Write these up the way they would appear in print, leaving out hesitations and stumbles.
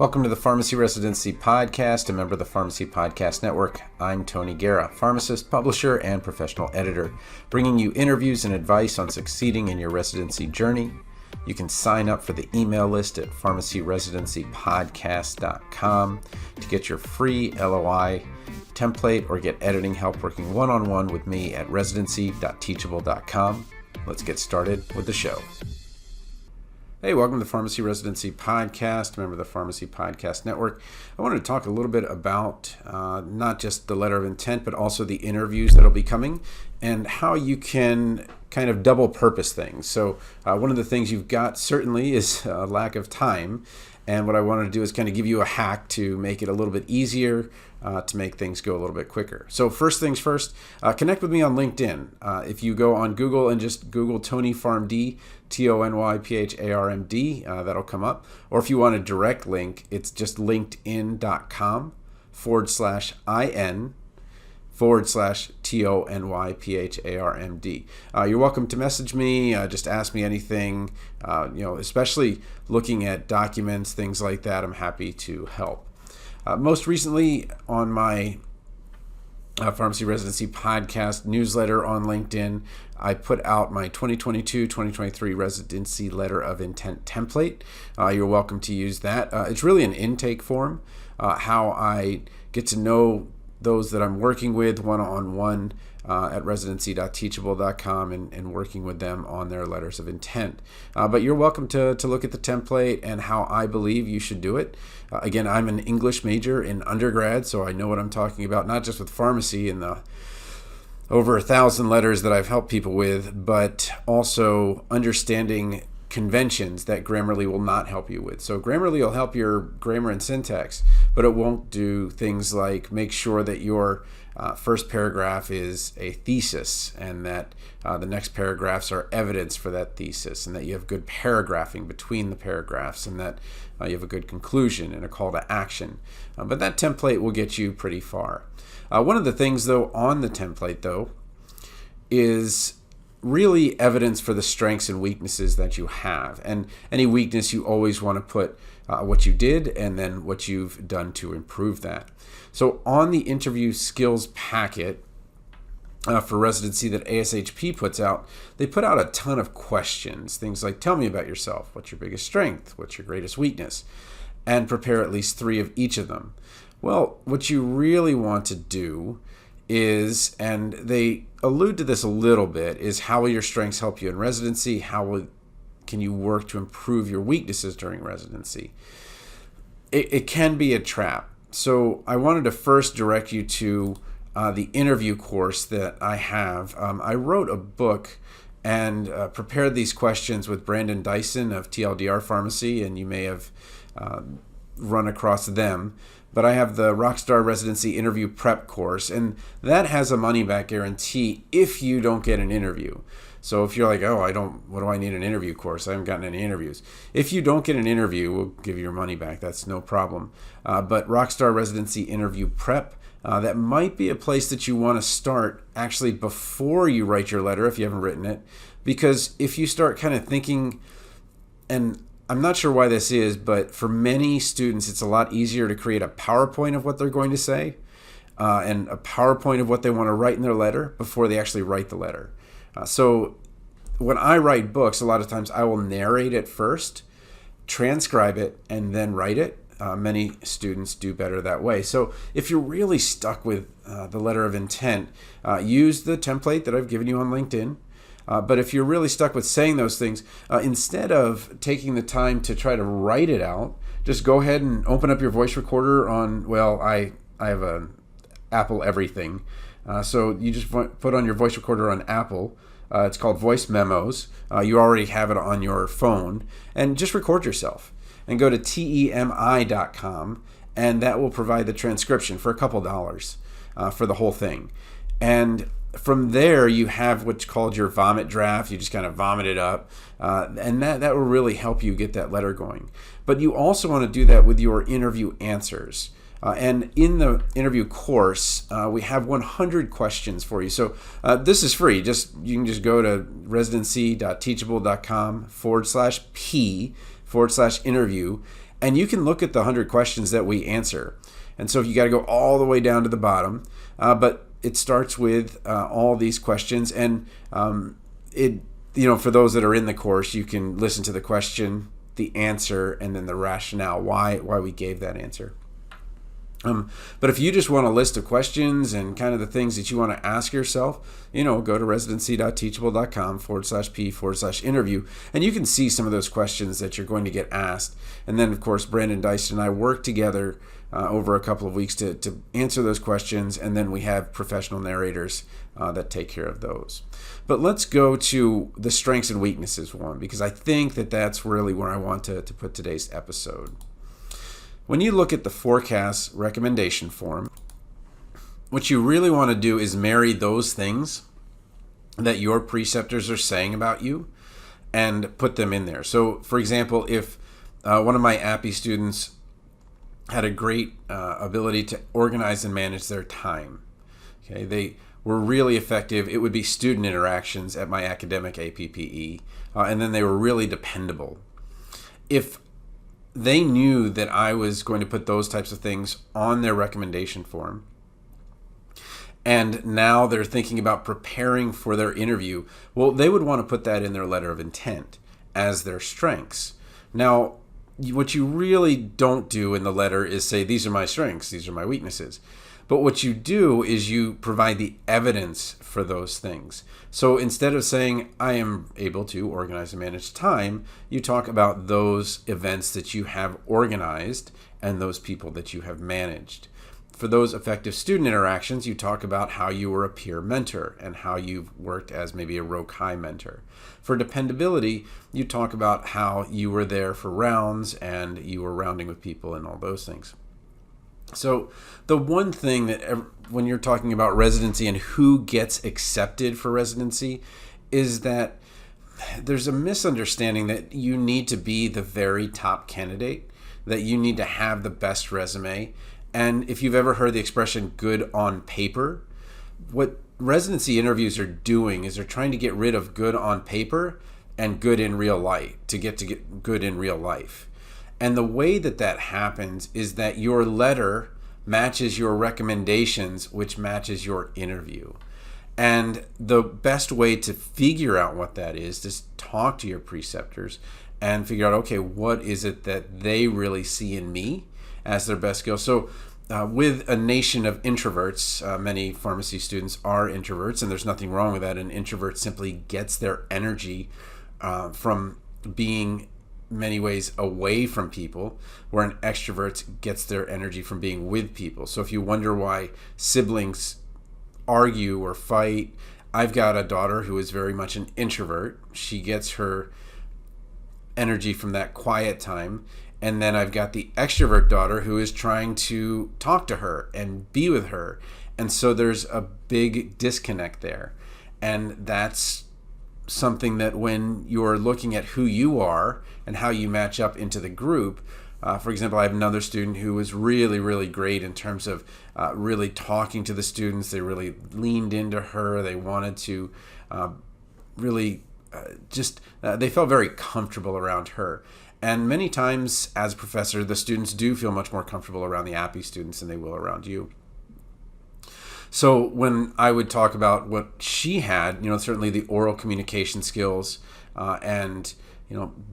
Welcome to the Pharmacy Residency Podcast, a member of the Pharmacy Podcast Network. I'm Tony Guerra, pharmacist, publisher, and professional editor, bringing you interviews and advice on succeeding in your residency journey. You can sign up for the email list at pharmacyresidencypodcast.com to get your free LOI template or get editing help working one-on-one with me at residency.teachable.com. Let's get started with the show. Hey, welcome to the Pharmacy Residency Podcast, member of the Pharmacy Podcast Network. I wanted to talk a little bit about not just the letter of intent, but also the interviews that will be coming and how you can kind of double purpose things. So one of the things you've got certainly is a lack of time. And what I wanted to do is kind of give you a hack to make it a little bit easier, to make things go a little bit quicker. So first things first, connect with me on LinkedIn. If you go on Google and just Google Tony PharmD, TonyPharmD, that'll come up. Or if you want a direct link, it's just linkedin.com/IN/TonyPharmD. You're welcome to message me, just ask me anything, especially looking at documents, things like that. I'm happy to help. Most recently on my Pharmacy Residency Podcast newsletter on LinkedIn, I put out my 2022-2023 Residency Letter of Intent template. You're welcome to use that. It's really an intake form, how I get to know those that I'm working with one-on-one at residency.teachable.com and working with them on their letters of intent. But you're welcome to look at the template and how I believe you should do it. Again, I'm an English major in undergrad, so I know what I'm talking about, not just with pharmacy and the over 1,000 letters that I've helped people with, but also understanding conventions that Grammarly will not help you with. So Grammarly will help your grammar and syntax, but it won't do things like make sure that your first paragraph is a thesis and that the next paragraphs are evidence for that thesis, and that you have good paragraphing between the paragraphs, and that you have a good conclusion and a call to action. But that template will get you pretty far. One of the things, though, on the template, though, is really evidence for the strengths and weaknesses that you have. And any weakness, you always want to put what you did and then what you've done to improve that. So on the interview skills packet for residency that ASHP puts out, they put out a ton of questions. Things like, tell me about yourself. What's your biggest strength? What's your greatest weakness? And prepare at least 3 of each of them. Well, what you really want to do is, and they allude to this a little bit, is how will your strengths help you in residency? Can you work to improve your weaknesses during residency? It can be a trap. So I wanted to first direct you to the interview course that I have. I wrote a book and prepared these questions with Brandon Dyson of TLDR Pharmacy, and you may have run across them. But I have the Rockstar Residency Interview Prep course, and that has a money-back guarantee if you don't get an interview. So if you're like, what do I need an interview course? I haven't gotten any interviews. If you don't get an interview, we'll give you your money back. That's no problem. But Rockstar Residency Interview Prep, that might be a place that you want to start actually before you write your letter if you haven't written it. Because if you start kind of thinking, and I'm not sure why this is, but for many students, it's a lot easier to create a PowerPoint of what they're going to say and a PowerPoint of what they want to write in their letter before they actually write the letter. So when I write books, a lot of times I will narrate it first, transcribe it, and then write it. Many students do better that way. So if you're really stuck with the letter of intent, use the template that I've given you on LinkedIn. But if you're really stuck with saying those things, instead of taking the time to try to write it out, just go ahead and open up your voice recorder on, I have a Apple everything. So you just put on your voice recorder on Apple. It's called Voice Memos. You already have it on your phone. And just record yourself. And go to TEMI.com, and that will provide the transcription for a couple dollars for the whole thing. And from there, you have what's called your vomit draft. You just kind of vomit it up, and that will really help you get that letter going. But you also want to do that with your interview answers. And in the interview course, we have 100 questions for you. So this is free. You can just go to residency.teachable.com/P/interview, And you can look at the 100 questions that we answer. And so you got to go all the way down to the bottom. But it starts with all these questions. And for those that are in the course, you can listen to the question, the answer, and then the rationale why we gave that answer. But if you just want a list of questions and kind of the things that you want to ask yourself, go to residency.teachable.com/p/interview, and you can see some of those questions that you're going to get asked. And then, of course, Brandon Dyson and I work together over a couple of weeks to answer those questions, and then we have professional narrators that take care of those. But let's go to the strengths and weaknesses one, because I think that that's really where I want to put today's episode. When you look at the forecast recommendation form, what you really want to do is marry those things that your preceptors are saying about you and put them in there. So, for example, if one of my APPE students had a great ability to organize and manage their time, okay, they were really effective. It would be student interactions at my academic APPE, and then they were really dependable. If they knew that I was going to put those types of things on their recommendation form, and now they're thinking about preparing for their interview, well, they would want to put that in their letter of intent as their strengths. Now, what you really don't do in the letter is say, these are my strengths, these are my weaknesses. But what you do is you provide the evidence for those things. So instead of saying, I am able to organize and manage time, you talk about those events that you have organized and those people that you have managed. For those effective student interactions, you talk about how you were a peer mentor and how you've worked as maybe a Rokai mentor. For dependability, you talk about how you were there for rounds and you were rounding with people and all those things. So the one thing that when you're talking about residency and who gets accepted for residency is that there's a misunderstanding that you need to be the very top candidate, that you need to have the best resume. And if you've ever heard the expression good on paper, what residency interviews are doing is they're trying to get rid of good on paper and good in real life to get good in real life. And the way that happens is that your letter matches your recommendations, which matches your interview. And the best way to figure out what that is to talk to your preceptors and figure out, okay, what is it that they really see in me as their best skill? So with a nation of introverts, many pharmacy students are introverts, and there's nothing wrong with that. An introvert simply gets their energy from being many ways away from people, where an extrovert gets their energy from being with people. So if you wonder why siblings argue or fight, I've got a daughter who is very much an introvert. She gets her energy from that quiet time. And then I've got the extrovert daughter who is trying to talk to her and be with her. And so there's a big disconnect there. And that's something that when you're looking at who you are and how you match up into the group, for example, I have another student who was really, really great in terms of really talking to the students. They really leaned into her. They wanted to really they felt very comfortable around her. And many times as a professor, the students do feel much more comfortable around the APPE students than they will around you. So when I would talk about what she had, certainly the oral communication skills and,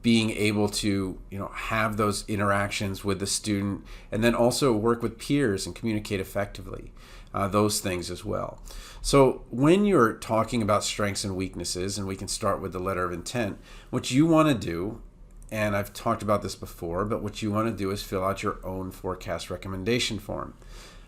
being able to, have those interactions with the student, and then also work with peers and communicate effectively, those things as well. So when you're talking about strengths and weaknesses, and we can start with the letter of intent, what you want to do, and I've talked about this before, but what you want to do is fill out your own forecast recommendation form.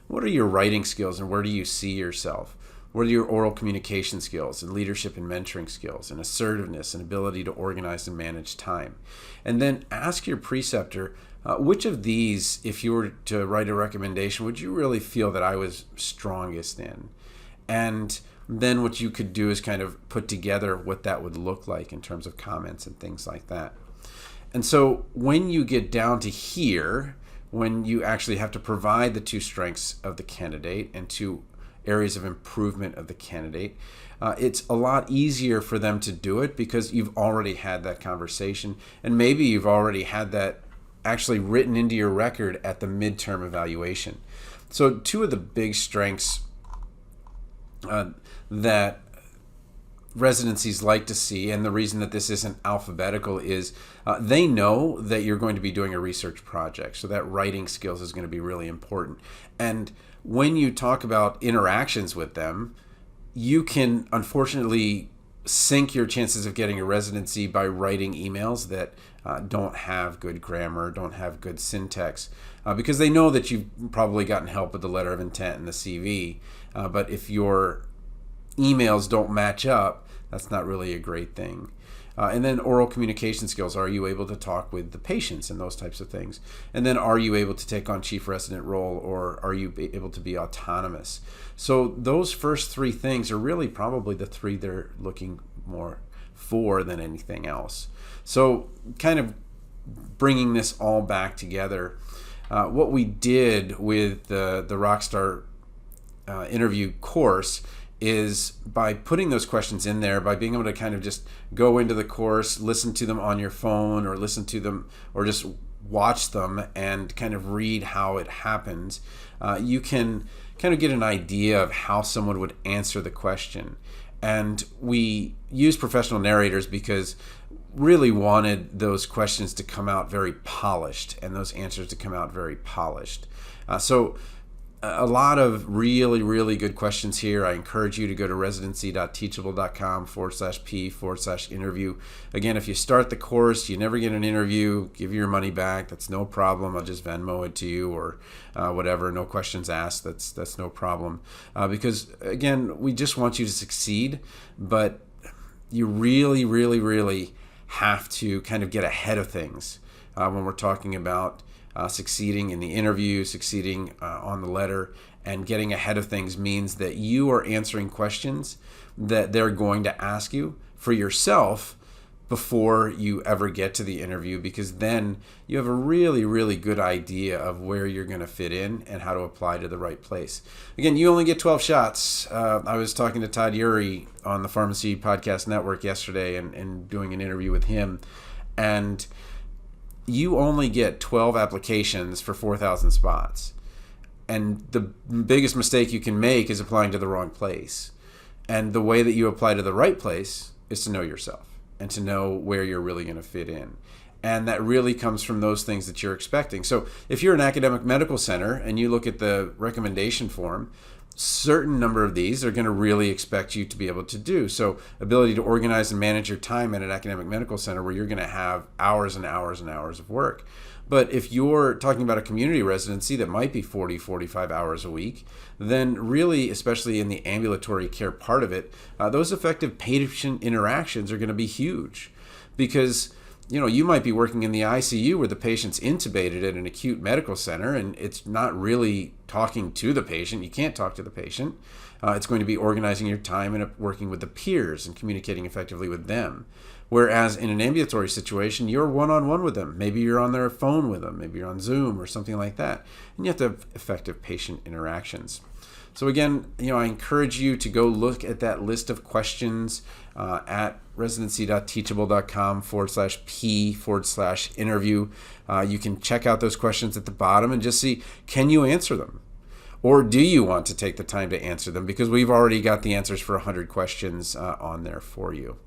What are your writing skills and where do you see yourself? What are your oral communication skills and leadership and mentoring skills and assertiveness and ability to organize and manage time? And then ask your preceptor, which of these, if you were to write a recommendation, would you really feel that I was strongest in? And then what you could do is kind of put together what that would look like in terms of comments and things like that. And so when you get down to here, when you actually have to provide the two strengths of the candidate and two areas of improvement of the candidate, it's a lot easier for them to do it because you've already had that conversation, and maybe you've already had that actually written into your record at the midterm evaluation. So two of the big strengths that residencies like to see, and the reason that this isn't alphabetical is they know that you're going to be doing a research project, so that writing skills is going to be really important. And when you talk about interactions with them, you can unfortunately sink your chances of getting a residency by writing emails that don't have good grammar, don't have good syntax, because they know that you've probably gotten help with the letter of intent and the CV. But if your emails don't match up, that's not really a great thing. And then oral communication skills. Are you able to talk with the patients and those types of things? And then are you able to take on chief resident role, or are you able to be autonomous? So those first three things are really probably the three they're looking more for than anything else. So kind of bringing this all back together, what we did with the Rockstar interview course is by putting those questions in there, by being able to kind of just go into the course, listen to them on your phone, or listen to them, or just watch them and kind of read how it happens, you can kind of get an idea of how someone would answer the question. And we use professional narrators because really wanted those questions to come out very polished and those answers to come out very polished. So a lot of really, really good questions here. I encourage you to go to residency.teachable.com/p/interview. Again, if you start the course, you never get an interview, give your money back. That's no problem. I'll just Venmo it to you or whatever. No questions asked. That's no problem. Because, again, we just want you to succeed, but you really, really, really have to kind of get ahead of things when we're talking about succeeding in the interview, succeeding on the letter, and getting ahead of things means that you are answering questions that they're going to ask you for yourself before you ever get to the interview, because then you have a really, really good idea of where you're going to fit in and how to apply to the right place. Again, you only get 12 shots. I was talking to Todd Urey on the Pharmacy Podcast Network yesterday and doing an interview with him, and you only get 12 applications for 4,000 spots. And the biggest mistake you can make is applying to the wrong place. And the way that you apply to the right place is to know yourself and to know where you're really going to fit in. And that really comes from those things that you're expecting. So if you're an academic medical center and you look at the recommendation form, certain number of these are going to really expect you to be able to do. So ability to organize and manage your time at an academic medical center where you're going to have hours and hours and hours of work. But if you're talking about a community residency that might be 40, 45 hours a week, then really, especially in the ambulatory care part of it, those effective patient interactions are going to be huge. Because you might be working in the ICU where the patient's intubated at an acute medical center, and it's not really talking to the patient. You can't talk to the patient. It's going to be organizing your time and working with the peers and communicating effectively with them. Whereas in an ambulatory situation, you're one-on-one with them. Maybe you're on their phone with them. Maybe you're on Zoom or something like that. And you have to have effective patient interactions. So again, I encourage you to go look at that list of questions at residency.teachable.com/p/interview. You can check out those questions at the bottom and just see, can you answer them? Or do you want to take the time to answer them? Because we've already got the answers for 100 questions on there for you.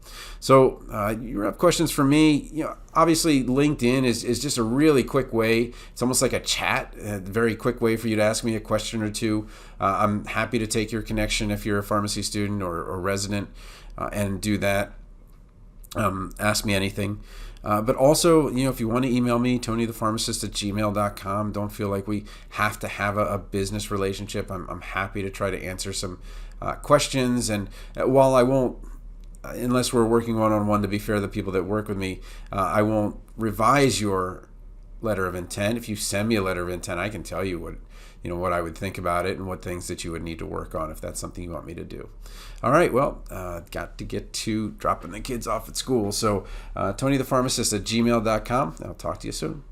So you have questions for me. Obviously LinkedIn is just a really quick way. It's almost like a chat, a very quick way for you to ask me a question or two. I'm happy to take your connection if you're a pharmacy student or resident and do that. Ask me anything. But also, if you want to email me, tonythepharmacist@gmail.com. Don't feel like we have to have a business relationship. I'm happy to try to answer some questions. And while I won't, unless we're working one-on-one, to be fair to the people that work with me, I won't revise your letter of intent. If you send me a letter of intent, I can tell you what I would think about it and what things that you would need to work on if that's something you want me to do. All right, well, got to get to dropping the kids off at school. So tonythepharmacist@gmail.com. I'll talk to you soon.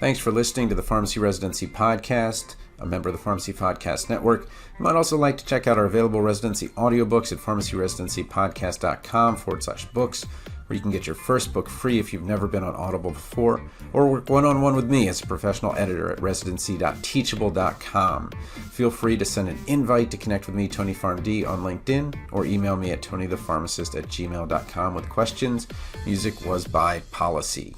Thanks for listening to the Pharmacy Residency Podcast. a member of the Pharmacy Podcast Network. You might also like to check out our available residency audiobooks at pharmacyresidencypodcast.com/books, where you can get your first book free if you've never been on Audible before, or work one-on-one with me as a professional editor at residency.teachable.com. Feel free to send an invite to connect with me, Tony PharmD, on LinkedIn, or email me at tonythepharmacist@gmail.com with questions. Music was by Policy.